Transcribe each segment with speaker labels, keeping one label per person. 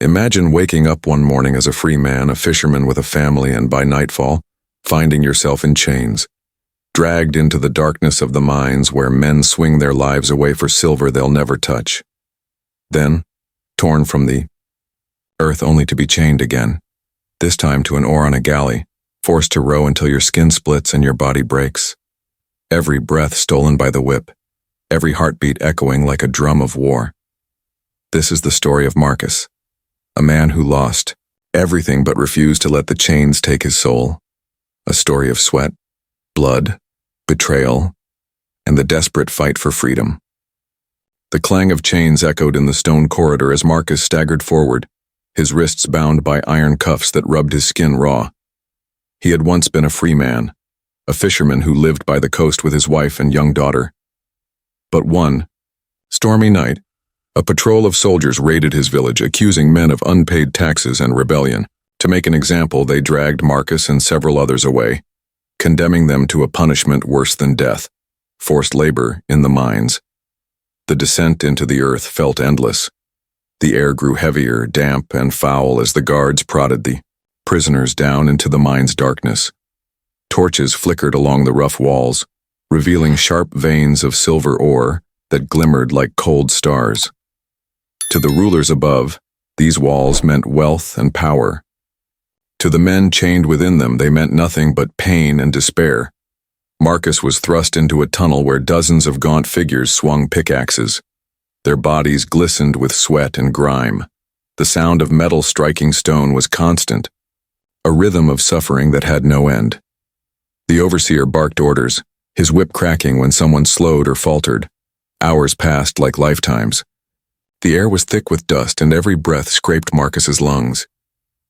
Speaker 1: Imagine waking up one morning as a free man, a fisherman with a family, and by nightfall, finding yourself in chains, dragged into the darkness of the mines where men swing their lives away for silver they'll never touch. Then, torn from the earth only to be chained again, this time to an oar on a galley, forced to row until your skin splits and your body breaks. Every breath stolen by the whip, every heartbeat echoing like a drum of war. This is the story of Marcus, a man who lost everything but refused to let the chains take his soul. A story of sweat, blood, betrayal, and the desperate fight for freedom. The clang of chains echoed in the stone corridor as Marcus staggered forward, his wrists bound by iron cuffs that rubbed his skin raw. He had once been a free man, a fisherman who lived by the coast with his wife and young daughter. But one stormy night, a patrol of soldiers raided his village, accusing men of unpaid taxes and rebellion. To make an example, they dragged Marcus and several others away, condemning them to a punishment worse than death, forced labor in the mines. The descent into the earth felt endless. The air grew heavier, damp, and foul as the guards prodded the prisoners down into the mine's darkness. Torches flickered along the rough walls, revealing sharp veins of silver ore that glimmered like cold stars. To the rulers above, these walls meant wealth and power. To the men chained within them, they meant nothing but pain and despair. Marcus was thrust into a tunnel where dozens of gaunt figures swung pickaxes. Their bodies glistened with sweat and grime. The sound of metal striking stone was constant, a rhythm of suffering that had no end. The overseer barked orders, his whip cracking when someone slowed or faltered. Hours passed like lifetimes. The air was thick with dust, and every breath scraped Marcus's lungs.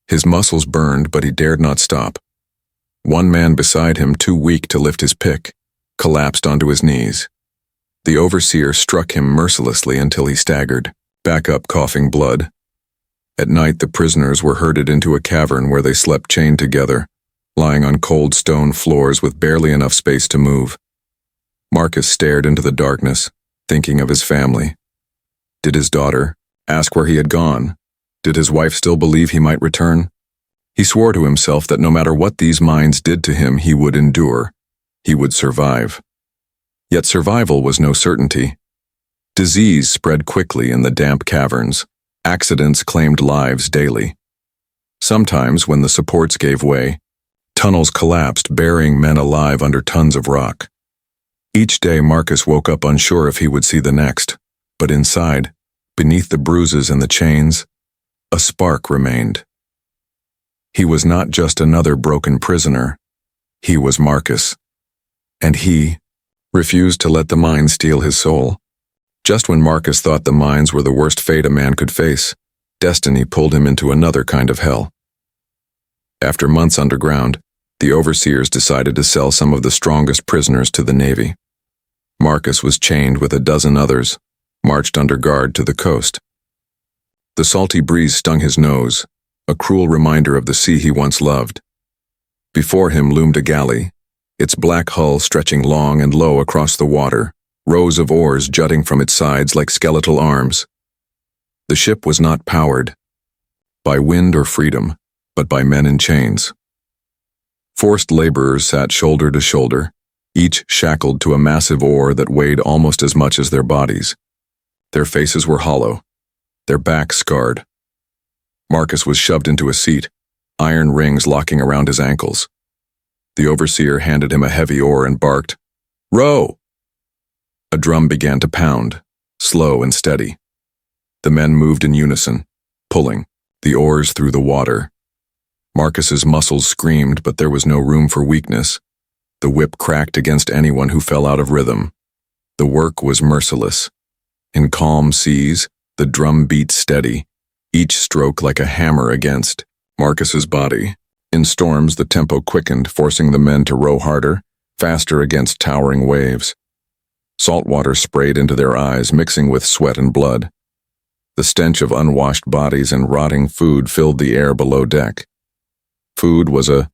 Speaker 1: His muscles burned, but he dared not stop. One man beside him, too weak to lift his pick, collapsed onto his knees. The overseer struck him mercilessly until he staggered, back up coughing blood. At night, the prisoners were herded into a cavern where they slept chained together, lying on cold stone floors with barely enough space to move. Marcus stared into the darkness, thinking of his family. Did his daughter ask where he had gone? Did his wife still believe he might return? He swore to himself that no matter what these mines did to him, he would endure. He would survive. Yet survival was no certainty. Disease spread quickly in the damp caverns. Accidents claimed lives daily. Sometimes, when the supports gave way, tunnels collapsed, burying men alive under tons of rock. Each day, Marcus woke up unsure if he would see the next, but inside, beneath the bruises and the chains, a spark remained. He was not just another broken prisoner. He was Marcus. And he refused to let the mines steal his soul. Just when Marcus thought the mines were the worst fate a man could face, destiny pulled him into another kind of hell. After months underground, the overseers decided to sell some of the strongest prisoners to the Navy. Marcus was chained with a dozen others, marched under guard to the coast. The salty breeze stung his nose, a cruel reminder of the sea he once loved. Before him loomed a galley, its black hull stretching long and low across the water, rows of oars jutting from its sides like skeletal arms. The ship was not powered by wind or freedom, but by men in chains. Forced laborers sat shoulder to shoulder, each shackled to a massive oar that weighed almost as much as their bodies. Their faces were hollow, their backs scarred. Marcus was shoved into a seat, iron rings locking around his ankles. The overseer handed him a heavy oar and barked, "Row!" A drum began to pound, slow and steady. The men moved in unison, pulling the oars through the water. Marcus's muscles screamed, but there was no room for weakness. The whip cracked against anyone who fell out of rhythm. The work was merciless. In calm seas, the drum beat steady, each stroke like a hammer against Marcus's body. In storms, the tempo quickened, forcing the men to row harder, faster against towering waves. Salt water sprayed into their eyes, mixing with sweat and blood. The stench of unwashed bodies and rotting food filled the air below deck. Food was a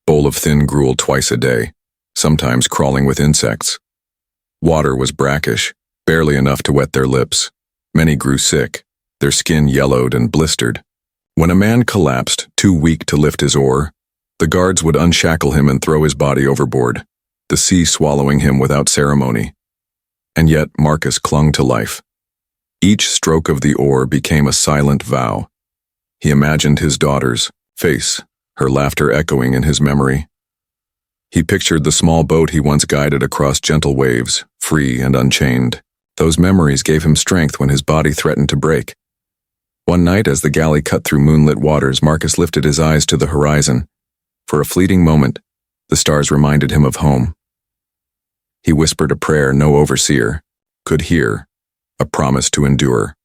Speaker 1: bowl of thin gruel twice a day, sometimes crawling with insects. Water was brackish, barely enough to wet their lips. Many grew sick, their skin yellowed and blistered, When a man collapsed, too weak to lift his oar, the guards would unshackle him and throw his body overboard, the sea swallowing him without ceremony. And yet Marcus clung to life. Each stroke of the oar became a silent vow. He imagined his daughter's face, her laughter echoing in his memory. He pictured the small boat he once guided across gentle waves, free and unchained. Those memories gave him strength when his body threatened to break. One night, as the galley cut through moonlit waters, Marcus lifted his eyes to the horizon. For a fleeting moment, the stars reminded him of home. He whispered a prayer no overseer could hear, a promise to endure.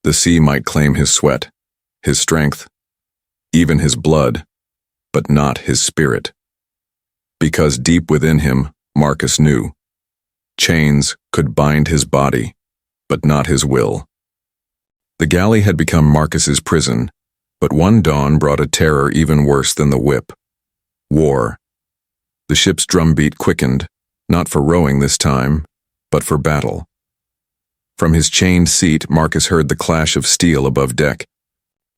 Speaker 1: The sea might claim his sweat, his strength, even his blood, but not his spirit. Because deep within him, Marcus knew, chains could bind his body, but not his will. The galley had become Marcus's prison, but one dawn brought a terror even worse than the whip. War. The ship's drumbeat quickened, not for rowing this time, but for battle. From his chained seat, Marcus heard the clash of steel above deck,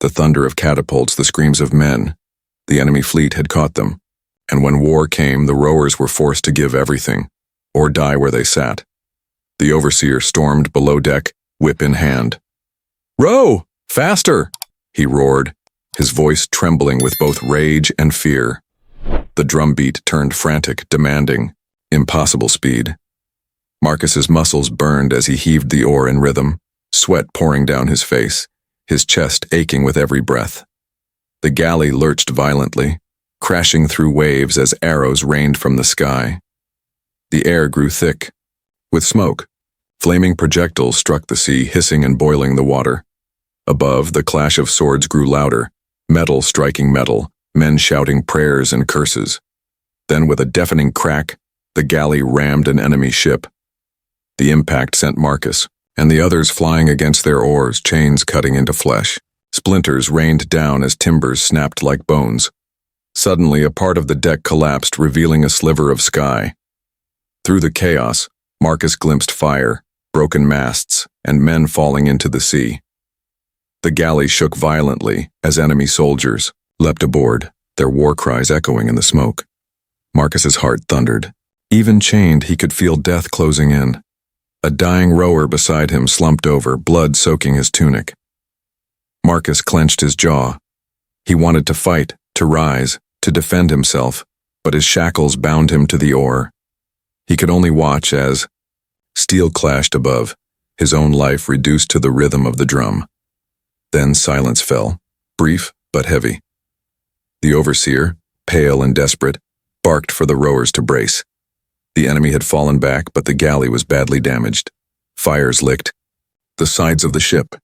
Speaker 1: the thunder of catapults, the screams of men. The enemy fleet had caught them, and when war came, the rowers were forced to give everything, or die where they sat. The overseer stormed below deck, whip in hand. "Row! Faster!" he roared, his voice trembling with both rage and fear. The drumbeat turned frantic, demanding impossible speed. Marcus's muscles burned as he heaved the oar in rhythm, sweat pouring down his face, his chest aching with every breath. The galley lurched violently, crashing through waves as arrows rained from the sky. The air grew thick, with smoke. Flaming projectiles struck the sea, hissing and boiling the water. Above, the clash of swords grew louder, metal striking metal, men shouting prayers and curses. Then, with a deafening crack, the galley rammed an enemy ship. The impact sent Marcus and the others flying against their oars, chains cutting into flesh. Splinters rained down as timbers snapped like bones. Suddenly, a part of the deck collapsed, revealing a sliver of sky. Through the chaos, Marcus glimpsed fire, broken masts, and men falling into the sea. The galley shook violently as enemy soldiers leapt aboard, their war cries echoing in the smoke. Marcus's heart thundered. Even chained, he could feel death closing in. A dying rower beside him slumped over, blood soaking his tunic. Marcus clenched his jaw. He wanted to fight, to rise, to defend himself, but his shackles bound him to the oar. He could only watch as steel clashed above, his own life reduced to the rhythm of the drum. Then silence fell, brief but heavy. The overseer, pale and desperate, barked for the rowers to brace. The enemy had fallen back, but the galley was badly damaged. Fires licked the sides of the ship.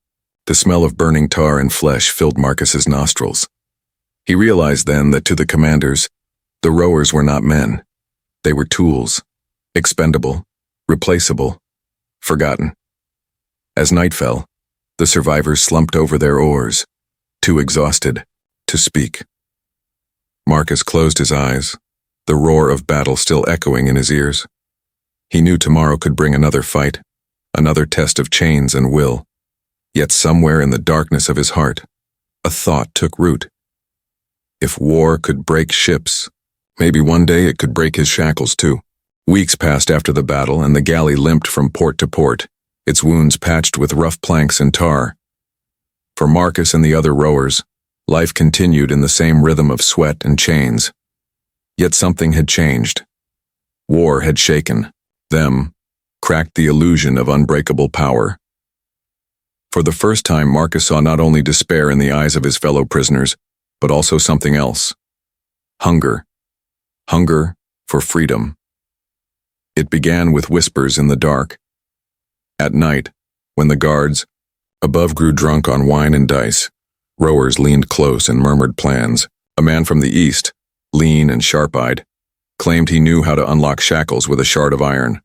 Speaker 1: The smell of burning tar and flesh filled Marcus's nostrils. He realized then that to the commanders, the rowers were not men. They were tools, expendable, replaceable, forgotten. As night fell, the survivors slumped over their oars, too exhausted to speak. Marcus closed his eyes, the roar of battle still echoing in his ears. He knew tomorrow could bring another fight, another test of chains and will. Yet somewhere in the darkness of his heart, a thought took root. If war could break ships, maybe one day it could break his shackles too. Weeks passed after the battle, and the galley limped from port to port, its wounds patched with rough planks and tar. For Marcus and the other rowers, life continued in the same rhythm of sweat and chains. Yet something had changed. War had shaken them, cracked the illusion of unbreakable power. For the first time, Marcus saw not only despair in the eyes of his fellow prisoners, but also something else. Hunger. Hunger for freedom. It began with whispers in the dark. At night, when the guards above grew drunk on wine and dice, rowers leaned close and murmured plans. A man from the east, lean and sharp-eyed, claimed he knew how to unlock shackles with a shard of iron.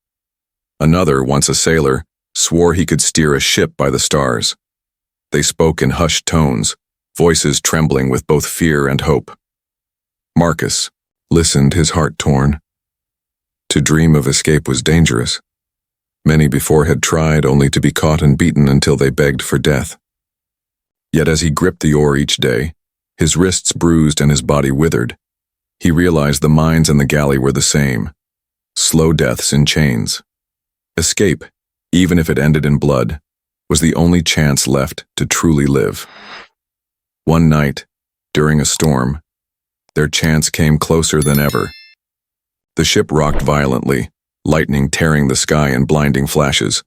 Speaker 1: Another, once a sailor, swore he could steer a ship by the stars. They spoke in hushed tones, voices trembling with both fear and hope. Marcus listened, his heart torn. To dream of escape was dangerous. Many before had tried, only to be caught and beaten until they begged for death. Yet as he gripped the oar each day, his wrists bruised and his body withered, he realized the mines and the galley were the same. Slow deaths in chains. Escape, even if it ended in blood, was the only chance left to truly live. One night, during a storm, their chance came closer than ever. The ship rocked violently, lightning tearing the sky in blinding flashes.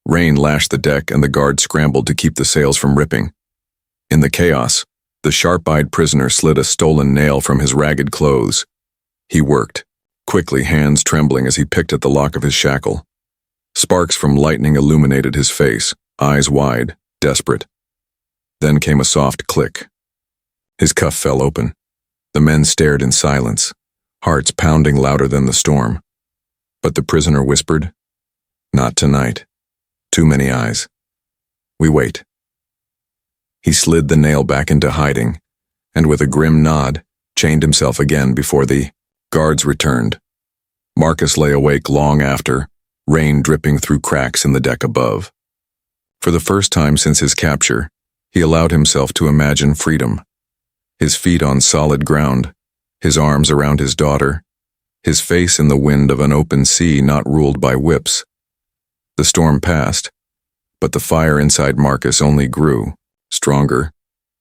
Speaker 1: Rain lashed the deck and the guard scrambled to keep the sails from ripping. In the chaos, the sharp-eyed prisoner slid a stolen nail from his ragged clothes. He worked, quickly, hands trembling as he picked at the lock of his shackle. Sparks from lightning illuminated his face, eyes wide, desperate. Then came a soft click. His cuff fell open. The men stared in silence, hearts pounding louder than the storm. But the prisoner whispered, "Not tonight. Too many eyes. We wait." He slid the nail back into hiding, and with a grim nod, chained himself again before the guards returned. Marcus lay awake long after, rain dripping through cracks in the deck above. For the first time since his capture, he allowed himself to imagine freedom. His feet on solid ground, his arms around his daughter, his face in the wind of an open sea not ruled by whips. The storm passed, but the fire inside Marcus only grew, stronger.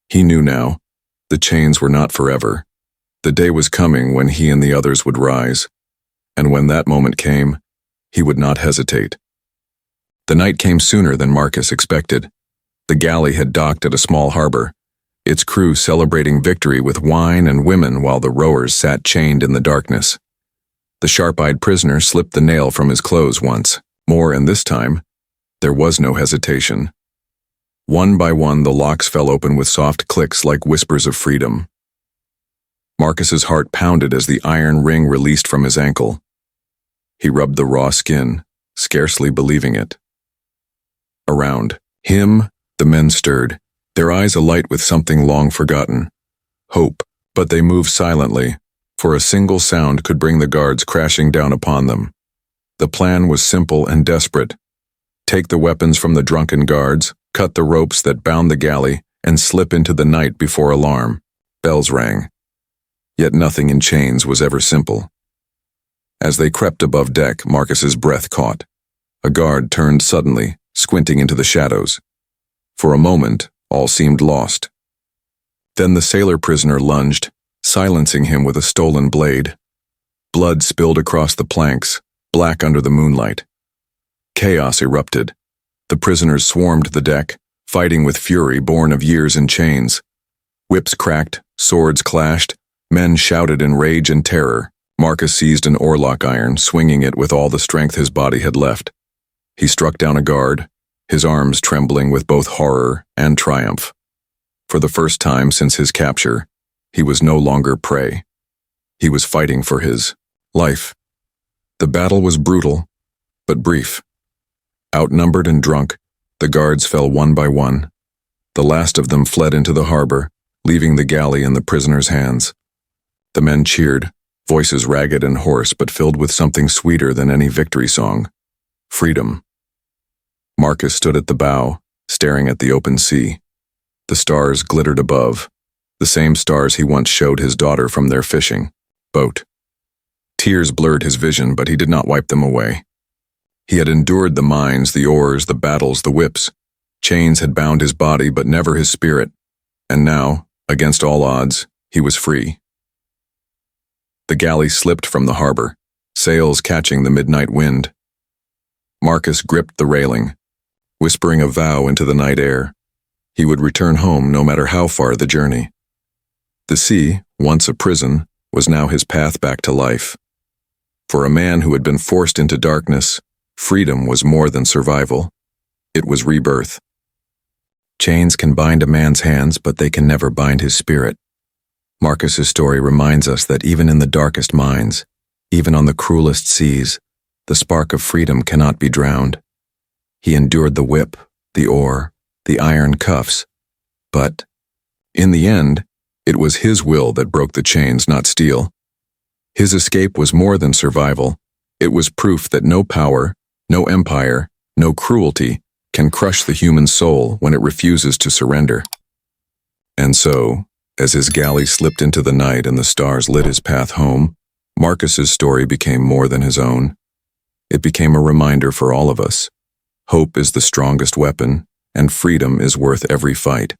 Speaker 1: He knew now, the chains were not forever. The day was coming when he and the others would rise, and when that moment came, he would not hesitate. The night came sooner than Marcus expected. The galley had docked at a small harbor, its crew celebrating victory with wine and women while the rowers sat chained in the darkness. The sharp-eyed prisoner slipped the nail from his clothes once more, and this time, there was no hesitation. One by one, the locks fell open with soft clicks like whispers of freedom. Marcus's heart pounded as the iron ring released from his ankle. He rubbed the raw skin, scarcely believing it. Around him, the men stirred, their eyes alight with something long forgotten. Hope, but they moved silently, for a single sound could bring the guards crashing down upon them. The plan was simple and desperate. Take the weapons from the drunken guards, cut the ropes that bound the galley, and slip into the night before alarm. Bells rang. Yet nothing in chains was ever simple. As they crept above deck, Marcus's breath caught. A guard turned suddenly, squinting into the shadows. For a moment, all seemed lost. Then the sailor prisoner lunged, silencing him with a stolen blade. Blood spilled across the planks, black under the moonlight. Chaos erupted. The prisoners swarmed the deck, fighting with fury born of years in chains. Whips cracked, swords clashed, men shouted in rage and terror. Marcus seized an oarlock iron, swinging it with all the strength his body had left. He struck down a guard, his arms trembling with both horror and triumph. For the first time since his capture, he was no longer prey. He was fighting for his life. The battle was brutal, but brief. Outnumbered and drunk, the guards fell one by one. The last of them fled into the harbor, leaving the galley in the prisoners' hands. The men cheered, voices ragged and hoarse but filled with something sweeter than any victory song. Freedom. Marcus stood at the bow, staring at the open sea. The stars glittered above, the same stars he once showed his daughter from their fishing boat. Tears blurred his vision, but he did not wipe them away. He had endured the mines, the oars, the battles, the whips. Chains had bound his body, but never his spirit. And now, against all odds, he was free. The galley slipped from the harbor, sails catching the midnight wind. Marcus gripped the railing, whispering a vow into the night air. He would return home no matter how far the journey. The sea, once a prison, was now his path back to life. For a man who had been forced into darkness, freedom was more than survival. It was rebirth. Chains can bind a man's hands, but they can never bind his spirit. Marcus's story reminds us that even in the darkest mines, even on the cruelest seas, the spark of freedom cannot be drowned. He endured the whip, the oar, the iron cuffs, but, in the end, it was his will that broke the chains, not steel. His escape was more than survival. It was proof that no power, no empire, no cruelty can crush the human soul when it refuses to surrender. And so, as his galley slipped into the night and the stars lit his path home, Marcus's story became more than his own. It became a reminder for all of us. Hope is the strongest weapon, and freedom is worth every fight.